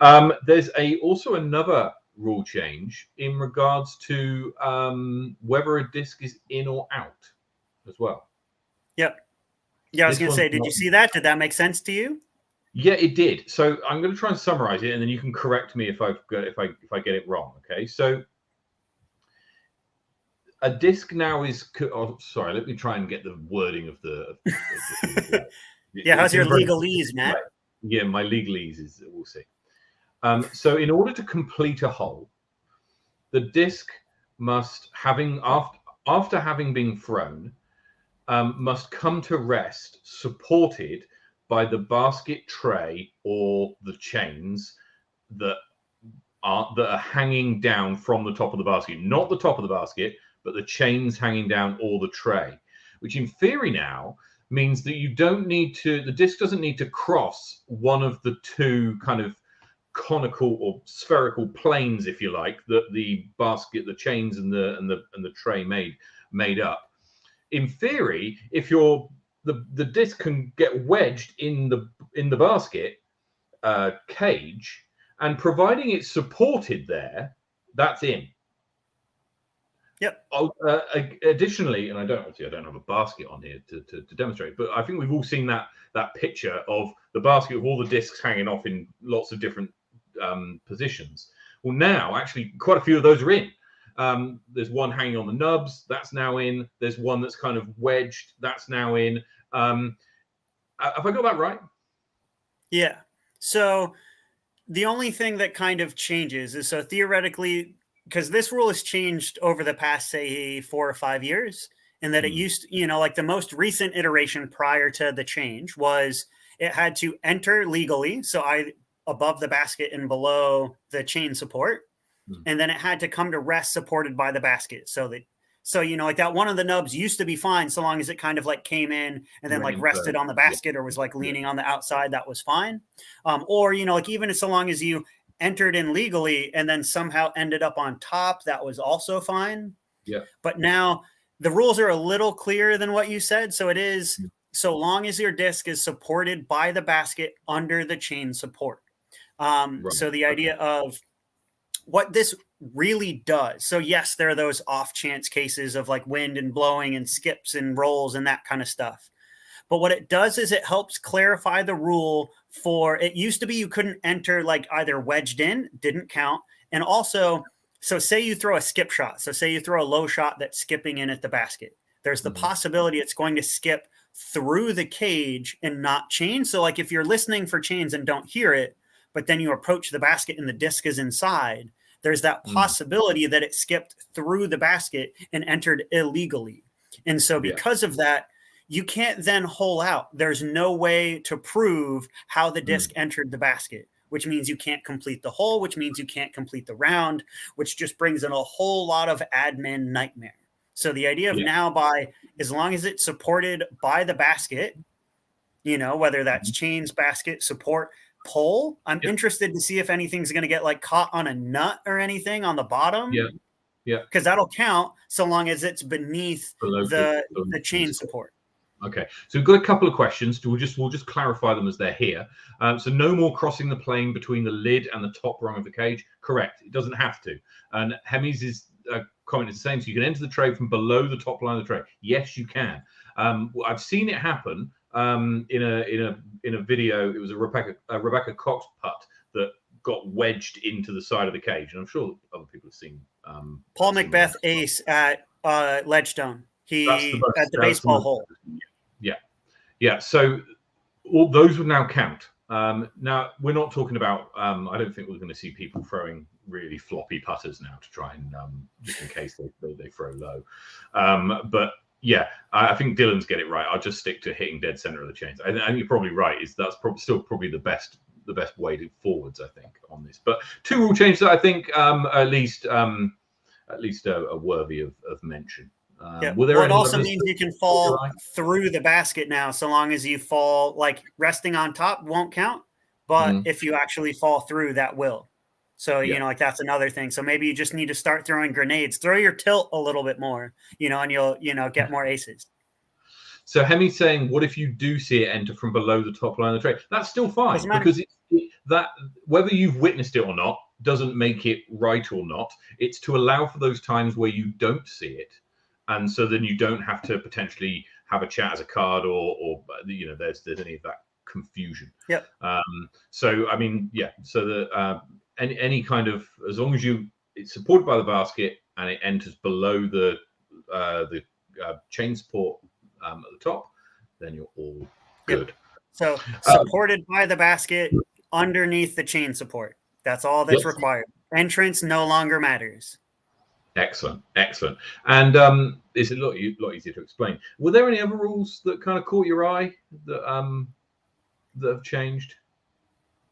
[SPEAKER 1] there's also another rule change in regards to whether a disc is in or out as well.
[SPEAKER 2] Yeah, I was going to say, did you see that? Did that make sense to you?
[SPEAKER 1] Yeah, it did. So I'm going to try and summarize it, and then you can correct me if I get it wrong. Okay, so a disc now is. Oh, sorry. Let me try and get the wording of the.
[SPEAKER 2] How's your legalese, Matt?
[SPEAKER 1] Right. Yeah, my legalese is. We'll see. So, in order to complete a hole, the disc must, after having been thrown, must come to rest supported by the basket tray or the chains that are hanging down from the top of the basket, not the top of the basket, but the chains hanging down or the tray, which in theory now means that the disc doesn't need to cross one of the two kind of conical or spherical planes, if you like, that the basket, the chains and the tray made up. In theory, if the disc can get wedged in the basket cage, and providing it's supported there, that's in.
[SPEAKER 2] Yep.
[SPEAKER 1] Additionally, and I don't have a basket on here to demonstrate, but I think we've all seen that picture of the basket with all the discs hanging off in lots of different positions. Well, now actually quite a few of those are in. There's one hanging on the nubs, that's now in. There's one that's kind of wedged, that's now in. Have I got that right?
[SPEAKER 2] Yeah. So the only thing that kind of changes is, so theoretically, because this rule has changed over the past, say, 4 or 5 years, and that it used, like the most recent iteration prior to the change was it had to enter legally. So above the basket and below the chain support. And then it had to come to rest supported by the basket. So like that one of the nubs used to be fine so long as it kind of like came in and then like rested on the basket or was like leaning on the outside, that was fine. Or, like even so long as you entered in legally and then somehow ended up on top, that was also fine.
[SPEAKER 1] Yeah.
[SPEAKER 2] But now the rules are a little clearer than what you said. So it is so long as your disc is supported by the basket under the chain support. So the idea of what this really does. So yes, there are those off chance cases of like wind and blowing and skips and rolls and that kind of stuff. But what it does is it helps clarify the rule for, it used to be you couldn't enter like either wedged in, didn't count. And also So say you throw a skip shot. So say you throw a low shot that's skipping in at the basket. There's the possibility it's going to skip through the cage and not chain. So like if you're listening for chains and don't hear it, but then you approach the basket and the disc is inside, there's that possibility that it skipped through the basket and entered illegally. And so because of that, you can't then hole out. There's no way to prove how the disc entered the basket, which means you can't complete the hole, which means you can't complete the round, which just brings in a whole lot of admin nightmare. So the idea of now as long as it's supported by the basket, whether that's chains, basket, support, pole, I'm interested to see if anything's going to get like caught on a nut or anything on the bottom.
[SPEAKER 1] Yeah.
[SPEAKER 2] Because that'll count so long as it's beneath the chain support.
[SPEAKER 1] Okay, so we've got a couple of questions. We'll just clarify them as they're here. So no more crossing the plane between the lid and the top rung of the cage. Correct. It doesn't have to. And Hemi's comment is the same. So you can enter the tray from below the top line of the tray. Yes, you can. I've seen it happen in a video. It was a Rebecca Cox putt that got wedged into the side of the cage, and I'm sure other people have seen.
[SPEAKER 2] Paul Macbeth ace at Ledgestone. He at the baseball hole.
[SPEAKER 1] Yeah. So all those would now count. Now we're not talking about. I don't think we're going to see people throwing really floppy putters now to try and just in case they throw low. But yeah, I think Dylan's get it right. I'll just stick to hitting dead center of the chains. I think you're probably right. That's still probably the best way to forwards. I think on this. But two rule changes that I think at least are worthy of mention.
[SPEAKER 2] It also means you can fall through the basket now, so long as you fall like resting on top won't count, but if you actually fall through, that will. So like that's another thing. So maybe you just need to start throwing grenades. Throw your tilt a little bit more, and you'll get more aces.
[SPEAKER 1] So Hemi's saying, what if you do see it enter from below the top line of the tray? That's still fine because that whether you've witnessed it or not doesn't make it right or not. It's to allow for those times where you don't see it. And so then you don't have to potentially have a chat as a card or there's any of that confusion.
[SPEAKER 2] Yeah.
[SPEAKER 1] So I mean, yeah. So the any kind of as long as it's supported by the basket and it enters below the chain support at the top, then you're all good.
[SPEAKER 2] So supported by the basket underneath the chain support. That's all that's required. Entrance no longer matters.
[SPEAKER 1] Excellent. And it's a lot easier to explain. Were there any other rules that kind of caught your eye that have changed?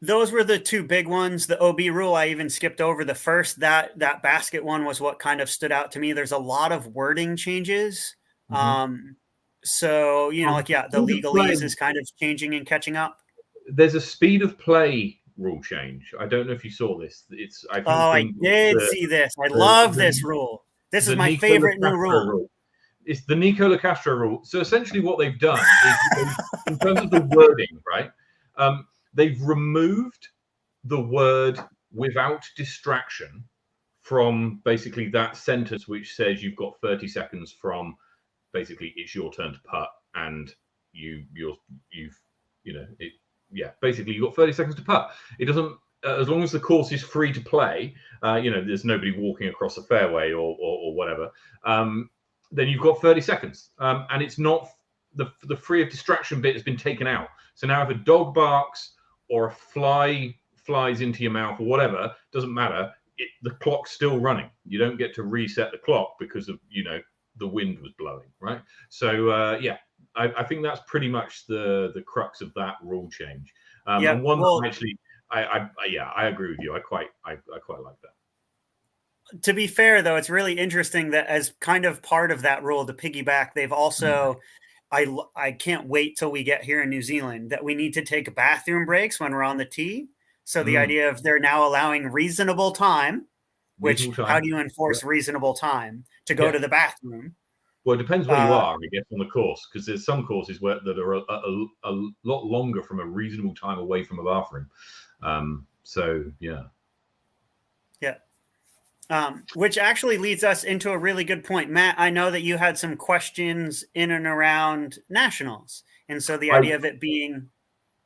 [SPEAKER 2] Those were the two big ones. The OB rule, I even skipped over the first. That basket one was what kind of stood out to me. There's a lot of wording changes. So, the legalese is kind of changing and catching up.
[SPEAKER 1] There's a speed of play rule change. I don't know if you saw this.
[SPEAKER 2] I did see this. I love this rule. This is my favorite new rule.
[SPEAKER 1] It's the Nikola Castro rule. So essentially what they've done is in terms of the wording, right? They've removed the word without distraction from basically that sentence which says you've got 30 seconds from basically it's your turn to putt and basically you've got 30 seconds to putt. It doesn't as long as the course is free to play, there's nobody walking across a fairway or whatever, then you've got 30 seconds. And it's not the free of distraction bit has been taken out. So now if a dog barks or a fly flies into your mouth or whatever, doesn't matter. The clock's still running. You don't get to reset the clock because of, the wind was blowing, right? So, I think that's pretty much the crux of that rule change. And one that actually, I agree with you. I quite like that.
[SPEAKER 2] To be fair, though, it's really interesting that as kind of part of that rule to piggyback, they've also, I can't wait till we get here in New Zealand that we need to take bathroom breaks when we're on the tee. So the idea of they're now allowing reasonable time, how do you enforce reasonable time to go to the bathroom?
[SPEAKER 1] Well, it depends where you are, I guess, on the course, because there's some courses that are a lot longer from a reasonable time away from a bathroom.
[SPEAKER 2] Which actually leads us into a really good point. Matt, I know that you had some questions in and around nationals. And so the idea of it being...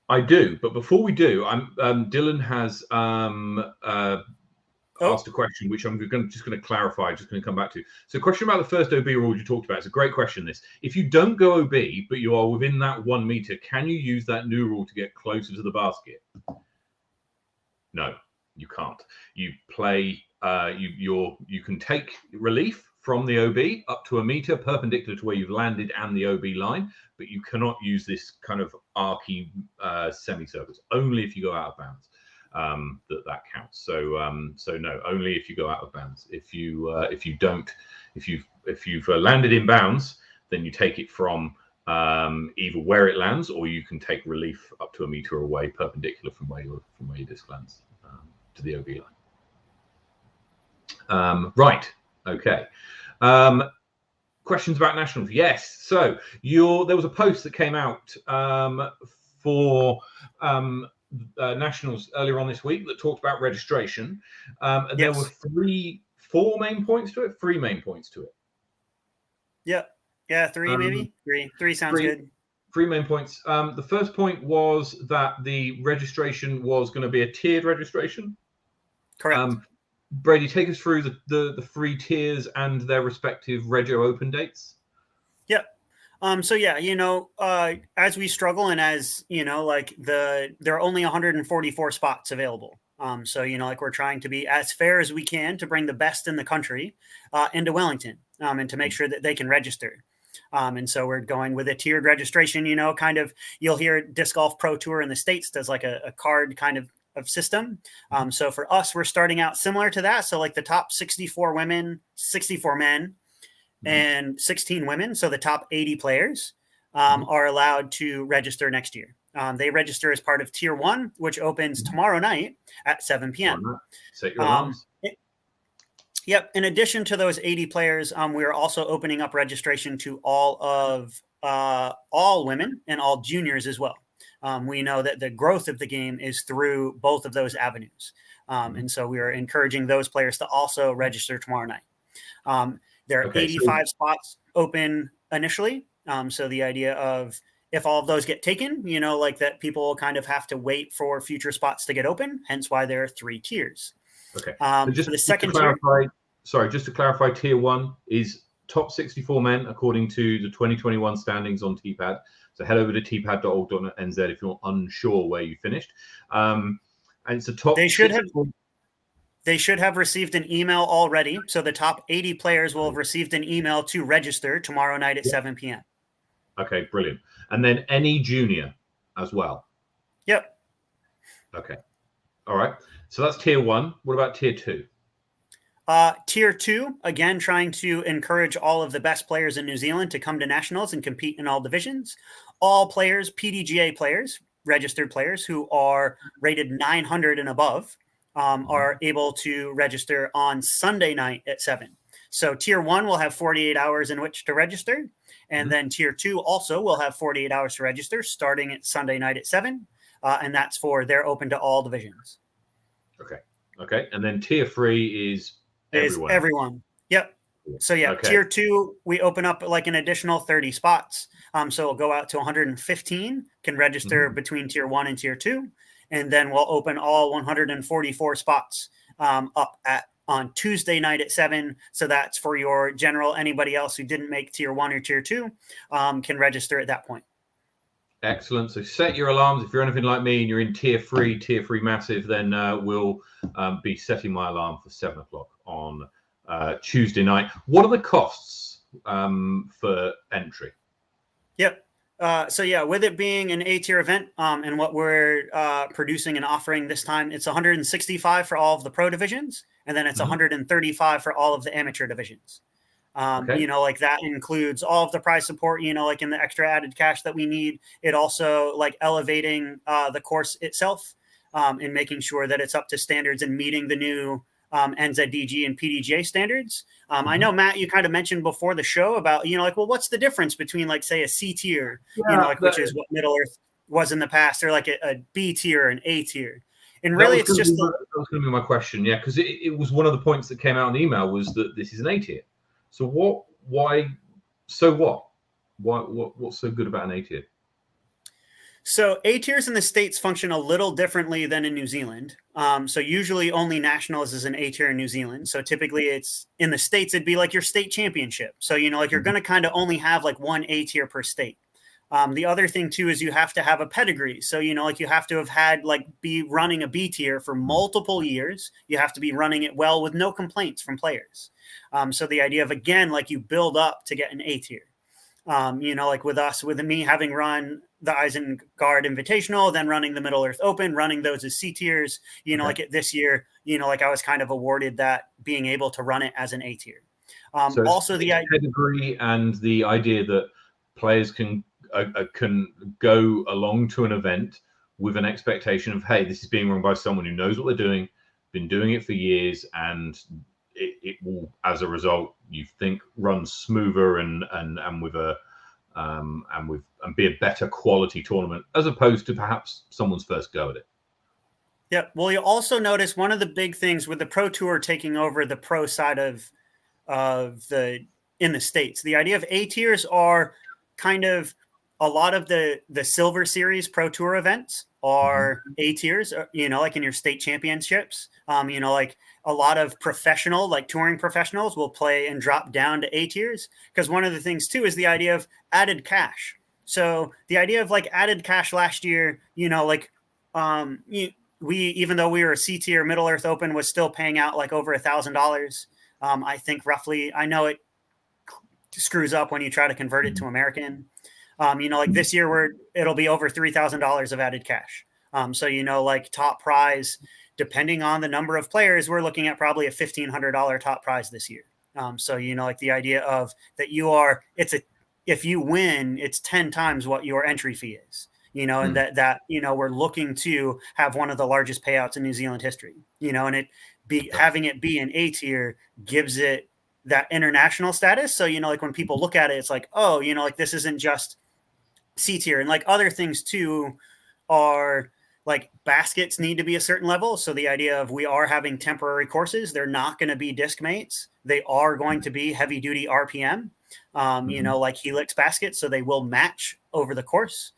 [SPEAKER 1] I do, but before we do, Dylan has asked a question, which I'm just going to clarify, just going to come back to. So question about the first OB rule you talked about. It's a great question, this. If you don't go OB, but you are within that 1 meter, can you use that new rule to get closer to the basket? No, you can't. You play, you can take relief from the OB up to 1 meter perpendicular to where you've landed and the OB line, but you cannot use this kind of archy semicircles, only if you go out of bounds. That counts. So no, only if you go out of bounds. If you've landed in bounds, then you take it from either where it lands, or you can take relief up to 1 meter away, perpendicular from where your disc lands to the OB line. Right. Okay. Questions about nationals? Yes. So there was a post that came out for nationals earlier on this week that talked about registration. And there were three main points to it.
[SPEAKER 2] Yeah, three maybe. Three sounds good.
[SPEAKER 1] 3 main points. The first point was that the registration was going to be a tiered registration.
[SPEAKER 2] Correct.
[SPEAKER 1] Brady, take us through the 3 tiers and their respective rego open dates.
[SPEAKER 2] Yep. So yeah, as we struggle and as there are only 144 spots available. So we're trying to be as fair as we can to bring the best in the country into Wellington and to make sure that they can register. And so we're going with a tiered registration. You'll hear Disc Golf Pro Tour in the States does like a card kind of system. So for us, we're starting out similar to that. So like the top 64 women, 64 men, and 16 women. So the top 80 players are allowed to register next year. They register as part of Tier 1, which opens tomorrow night at 7 p.m.
[SPEAKER 1] Set your alarms.
[SPEAKER 2] Yep. In addition to those 80 players, we are also opening up registration to all women and all juniors as well. We know that the growth of the game is through both of those avenues. And so we are encouraging those players to also register tomorrow night. There are 85 spots open initially. So the idea of if all of those get taken, that people kind of have to wait for future spots to get open, hence why there are 3 tiers.
[SPEAKER 1] Okay. So just
[SPEAKER 2] for the second
[SPEAKER 1] just to clarify, Tier 1 is top 64 men according to the 2021 standings on TPAD. So head over to tpad.org.nz if you're unsure where you finished. And it's a top.
[SPEAKER 2] They should have received an email already. So the top 80 players will have received an email to register tomorrow night at 7 p.m.
[SPEAKER 1] Okay, brilliant. And then any junior as well.
[SPEAKER 2] Yep.
[SPEAKER 1] Okay. All right. So that's Tier 1. What about Tier 2?
[SPEAKER 2] Tier 2, again, trying to encourage all of the best players in New Zealand to come to nationals and compete in all divisions. All players, PDGA players, registered players who are rated 900 and above, are able to register on Sunday night at 7. So Tier 1 will have 48 hours in which to register. And then Tier 2 also will have 48 hours to register starting at Sunday night at 7. And that's they're open to all divisions.
[SPEAKER 1] Okay. And then Tier 3 is
[SPEAKER 2] everyone. Yep. So yeah, Tier 2, we open up like an additional 30 spots. So we'll go out to 115 can register between Tier 1 and Tier 2. And then we'll open all 144 spots up on Tuesday night at 7. So that's for your general, anybody else who didn't make Tier 1 or Tier 2 can register at that point.
[SPEAKER 1] Excellent. So set your alarms. If you're anything like me and you're in Tier 3 massive, then we'll be setting my alarm for 7 o'clock on Tuesday night. What are the costs for entry?
[SPEAKER 2] Yep. So yeah, with it being an A-tier event and what we're producing and offering this time, it's $165 for all of the pro divisions, and then it's $135 for all of the amateur divisions. That includes all of the prize support, like in the extra added cash that we need. It also like elevating the course itself and making sure that it's up to standards and meeting the new NZDG and PDGA standards. I know, Matt, you kind of mentioned before the show about, what's the difference between like, say, a C tier, which is what Middle Earth was in the past, or like a B tier and A tier. And really, it's just
[SPEAKER 1] that was going to be my question. Yeah, because it was one of the points that came out in the email was that this is an A tier. So what's so good about an A tier?
[SPEAKER 2] So A tiers in the States function a little differently than in New Zealand. So usually only nationals is an A tier in New Zealand. So typically it's in the States, it'd be like your state championship. So, like you're going to kind of only have like one A tier per state. The other thing too is you have to have a pedigree. So, like you have to have had be running a B tier for multiple years. You have to be running it well with no complaints from players. So the idea of, again, like you build up to get an A tier. Like with me having run the Isengard Invitational, then running the Middle Earth Open, running those as C tiers, like this year, I was kind of awarded that being able to run it as an A tier.
[SPEAKER 1] So
[SPEAKER 2] also the
[SPEAKER 1] pedigree and the idea that players can go along to an event with an expectation of, hey, this is being run by someone who knows what they're doing, been doing it for years, and it will, as a result, you think, run smoother and with a and be a better quality tournament as opposed to perhaps someone's first go at it.
[SPEAKER 2] Yeah. Well, you'll also notice one of the big things with the Pro Tour taking over the pro side of in the States, the idea of A tiers are kind of a lot of the Silver Series Pro Tour events are A tiers, like in your state championships. Like a lot of professional, like touring professionals will play and drop down to A tiers. Because one of the things too is the idea of added cash. So the idea of added cash last year, we, even though we were a C tier, Middle Earth Open was still paying out over $1,000. I think roughly, I know it screws up when you try to convert it to American. This year it'll be over $3,000 of added cash. So, top prize, depending on the number of players, we're looking at probably a $1,500 top prize this year. So, the idea of that if you win, it's 10 times what your entry fee is, and that we're looking to have one of the largest payouts in New Zealand history, and having it be an A tier gives it that international status. So, when people look at it, it's like, oh, this isn't just C tier. And other things too are baskets need to be a certain level. So the idea of we are having temporary courses, they're not going to be disc mates. They are going to be heavy duty RPM, like Helix baskets. So they will match over the course.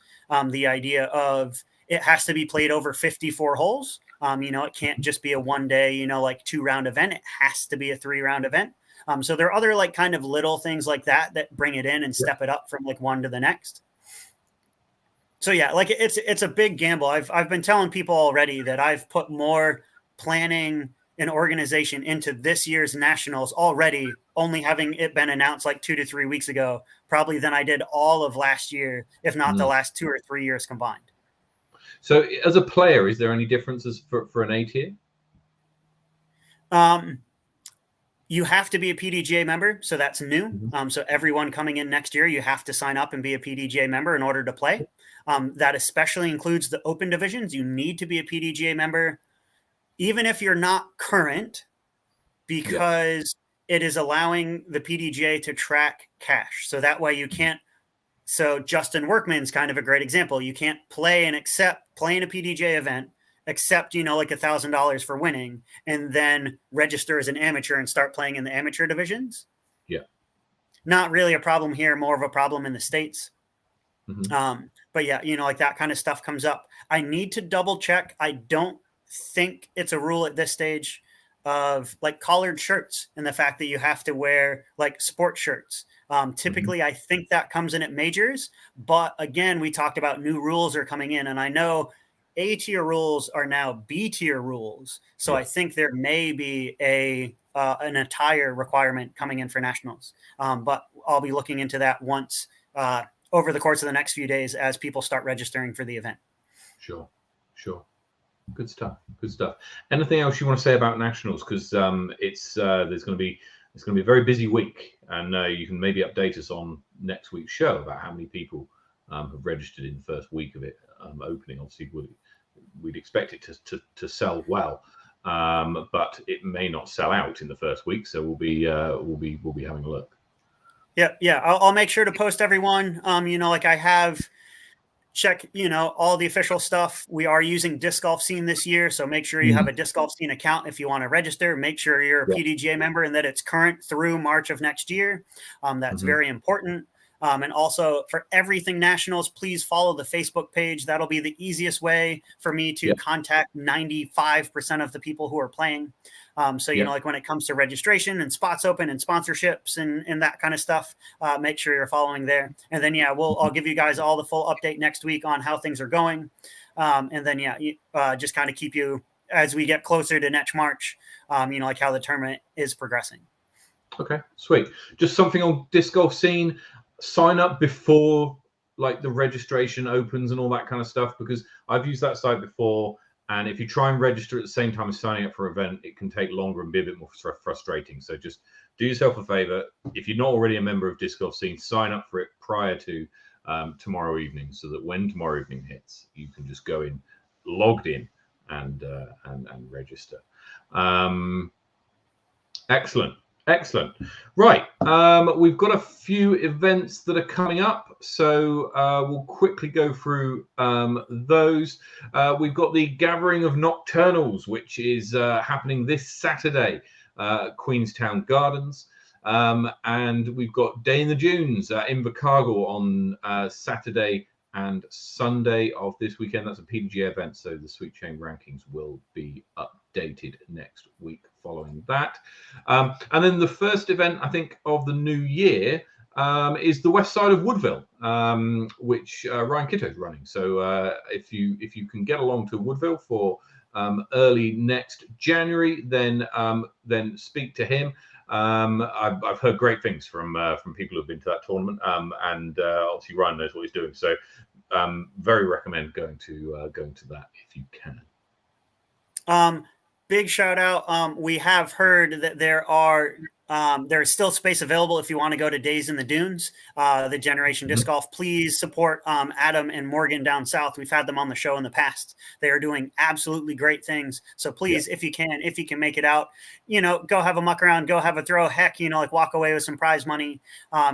[SPEAKER 2] The idea of it has to be played over 54 holes. It can't just be a 1 day, 2-round event. It has to be a 3-round event. So there are other kind of little things like that bring it in and step it up from one to the next. So yeah, it's a big gamble. I've been telling people already that I've put more planning and organization into this year's nationals already, only having it been announced 2 to 3 weeks ago, probably than I did all of last year, if not the last 2 or 3 years combined.
[SPEAKER 1] So as a player, is there any differences for an A tier?
[SPEAKER 2] You have to be a PDGA member, so that's new. So everyone coming in next year, you have to sign up and be a PDGA member in order to play. That especially includes the open divisions. You need to be a PDGA member, even if you're not current, because it is allowing the PDGA to track cash. So that way you can't. So Justin Workman's kind of a great example. You can't play in a PDGA event, accept, $1,000 for winning, and then register as an amateur and start playing in the amateur divisions.
[SPEAKER 1] Yeah.
[SPEAKER 2] Not really a problem here, more of a problem in the States. But yeah, that kind of stuff comes up. I need to double check. I don't think it's a rule at this stage of collared shirts and the fact that you have to wear sports shirts. Typically, I think that comes in at majors. But again, we talked about new rules are coming in, and I know A tier rules are now B tier rules. So I think there may be an attire requirement coming in for nationals. But I'll be looking into that once over the course of the next few days as people start registering for the event. Sure.
[SPEAKER 1] Good stuff. Anything else you want to say about nationals? Because it's there's going to be a very busy week, and you can maybe update us on next week's show about how many people have registered in the first week of it opening. Obviously, we'd expect it to sell well, but it may not sell out in the first week. So we'll be having a look.
[SPEAKER 2] Yeah. I'll make sure to post everyone. I have check, all the official stuff. We are using Disc Golf Scene this year. So make sure you have a Disc Golf Scene account if you want to register. Make sure you're a PDGA member and that it's current through March of next year. That's very important. And also for everything nationals, please follow the Facebook page. That'll be the easiest way for me to contact 95% of the people who are playing. So, you know, like when it comes to registration and spots open and sponsorships and that kind of stuff, make sure you're following there. And then, I'll give you guys all the full update next week on how things are going. And then, just kind of keep you as we get closer to next March, you know, like how the tournament is progressing.
[SPEAKER 1] Okay, sweet. Just something on Disc Golf Scene. Sign up before like the registration opens and all that kind of stuff, because I've used that site before. And if you try and register at the same time as signing up for an event, it can take longer and be a bit more frustrating. So just do yourself a favor. If you're not already a member of Disc Golf Scene, sign up for it prior to tomorrow evening, so that when tomorrow evening hits, you can just go in, logged in, and register. Excellent. Right. We've got a few events that are coming up, so we'll quickly go through those. We've got the Gathering of Nocturnals, which is happening this Saturday, Queenstown Gardens. And we've got Day in the Dunes in Invercargill on Saturday and Sunday of this weekend. That's a PDGA event, so the Sweet Chain rankings will be updated next week following that. And then the first event, I think, of the new year is the west side of Woodville, which Ryan Kitto is running. So if you can get along to Woodville for early next January, then speak to him. I've heard great things from people who've been to that tournament, and obviously Ryan knows what he's doing. So very recommend going to that if you can.
[SPEAKER 2] Big shout out. We have heard that there's still space available if you want to go to Days in the Dunes, the Generation Disc Golf. Please support Adam and Morgan down south. We've had them on the show in the past. They are doing absolutely great things. So please, if you can make it out, you know, go have a muck around, go have a throw. Heck, you know, like walk away with some prize money.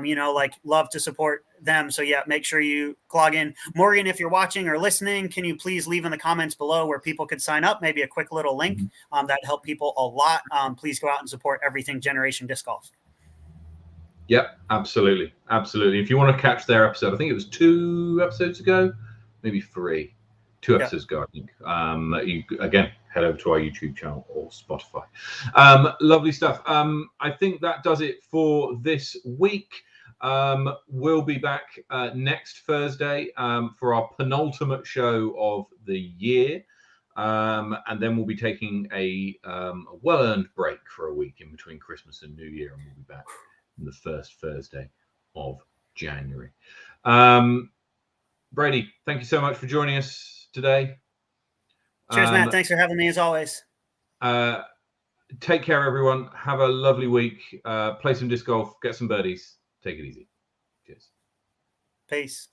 [SPEAKER 2] You know, like love to support them. So make sure you log in. Morgan, if you're watching or listening, can you please leave in the comments below where people could sign up? Maybe a quick little link that help people a lot. Please go out and support everything Generation Disc Golf.
[SPEAKER 1] Yep, absolutely. If you want to catch their episode, I think it was 2 episodes ago, maybe 3. 2 episodes ago, I think. You again head over to our YouTube channel or Spotify. Lovely stuff. I think that does it for this week. We'll be back next Thursday for our penultimate show of the year. And then we'll be taking a well-earned break for a week in between Christmas and New Year, and we'll be back on the first Thursday of January. Brady, thank you so much for joining us today.
[SPEAKER 2] Cheers, Matt. Thanks for having me as always.
[SPEAKER 1] Take care, everyone. Have a lovely week. Play some disc golf, get some birdies. Take it easy. Cheers.
[SPEAKER 2] Peace.